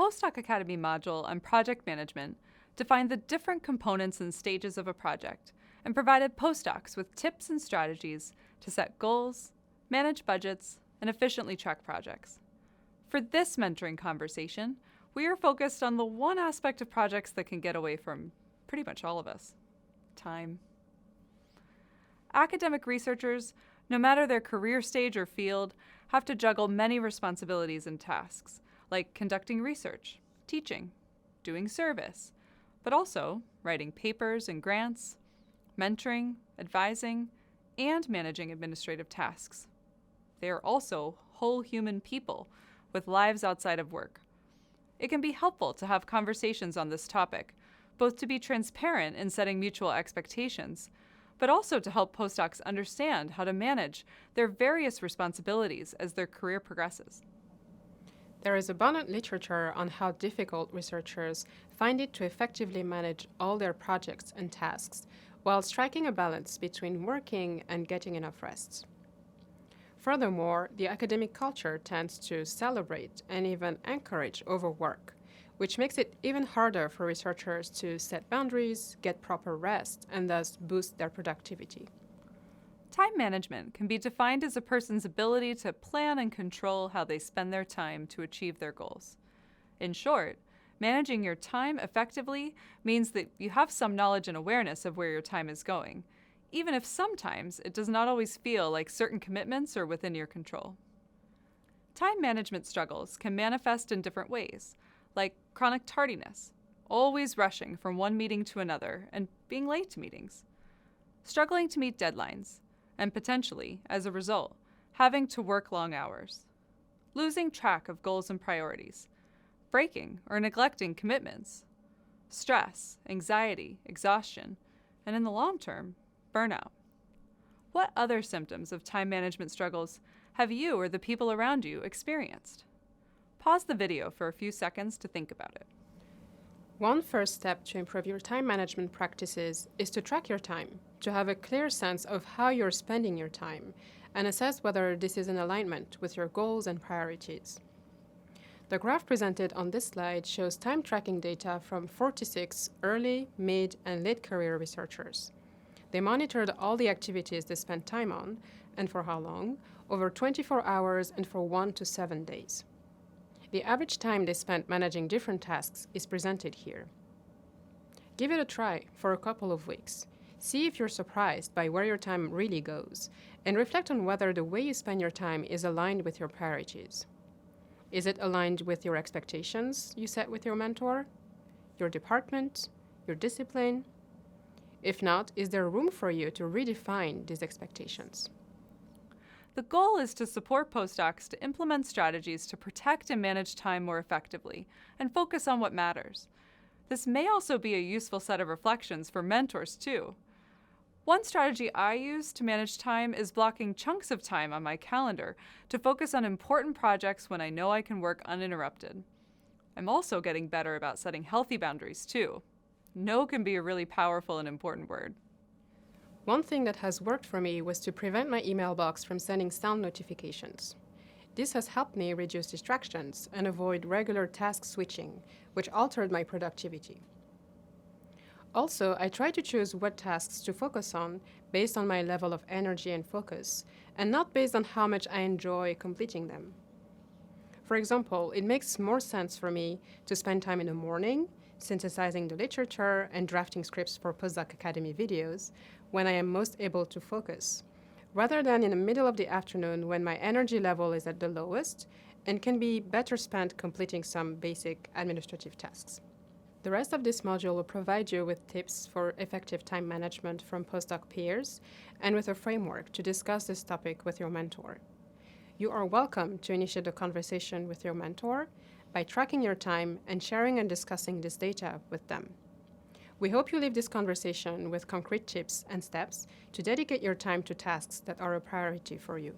Postdoc Academy module on project management defined the different components and stages of a project and provided postdocs with tips and strategies to set goals, manage budgets, and efficiently track projects. For this mentoring conversation, we are focused on the one aspect of projects that can get away from pretty much all of us: time. Academic researchers, no matter their career stage or field, have to juggle many responsibilities and tasks, like conducting research, teaching, doing service, but also writing papers and grants, mentoring, advising, and managing administrative tasks. They are also whole human people with lives outside of work. It can be helpful to have conversations on this topic, both to be transparent in setting mutual expectations, but also to help postdocs understand how to manage their various responsibilities as their career progresses. There is abundant literature on how difficult researchers find it to effectively manage all their projects and tasks while striking a balance between working and getting enough rest. Furthermore, the academic culture tends to celebrate and even encourage overwork, which makes it even harder for researchers to set boundaries, get proper rest, and thus boost their productivity. Time management can be defined as a person's ability to plan and control how they spend their time to achieve their goals. In short, managing your time effectively means that you have some knowledge and awareness of where your time is going, even if sometimes it does not always feel like certain commitments are within your control. Time management struggles can manifest in different ways, like chronic tardiness, always rushing from one meeting to another and being late to meetings, struggling to meet deadlines, and potentially, as a result, having to work long hours, losing track of goals and priorities, breaking or neglecting commitments, stress, anxiety, exhaustion, and in the long term, burnout. What other symptoms of time management struggles have you or the people around you experienced? Pause the video for a few seconds to think about it. One first step to improve your time management practices is to track your time, to have a clear sense of how you're spending your time, and assess whether this is in alignment with your goals and priorities. The graph presented on this slide shows time tracking data from 46 early, mid, and late career researchers. They monitored all the activities they spent time on, and for how long, over 24 hours and for 1 to 7 days. The average time they spent managing different tasks is presented here. Give it a try for a couple of weeks. See if you're surprised by where your time really goes, and reflect on whether the way you spend your time is aligned with your priorities. Is it aligned with your expectations you set with your mentor, your department, your discipline? If not, is there room for you to redefine these expectations? The goal is to support postdocs to implement strategies to protect and manage time more effectively and focus on what matters. This may also be a useful set of reflections for mentors, too. One strategy I use to manage time is blocking chunks of time on my calendar to focus on important projects when I know I can work uninterrupted. I'm also getting better about setting healthy boundaries, too. No can be a really powerful and important word. One thing that has worked for me was to prevent my email box from sending sound notifications. This has helped me reduce distractions and avoid regular task switching, which altered my productivity. Also, I try to choose what tasks to focus on based on my level of energy and focus, and not based on how much I enjoy completing them. For example, it makes more sense for me to spend time in the morning, synthesizing the literature and drafting scripts for Postdoc Academy videos, when I am most able to focus, rather than in the middle of the afternoon when my energy level is at the lowest and can be better spent completing some basic administrative tasks. The rest of this module will provide you with tips for effective time management from postdoc peers and with a framework to discuss this topic with your mentor. You are welcome to initiate a conversation with your mentor by tracking your time and sharing and discussing this data with them. We hope you leave this conversation with concrete tips and steps to dedicate your time to tasks that are a priority for you.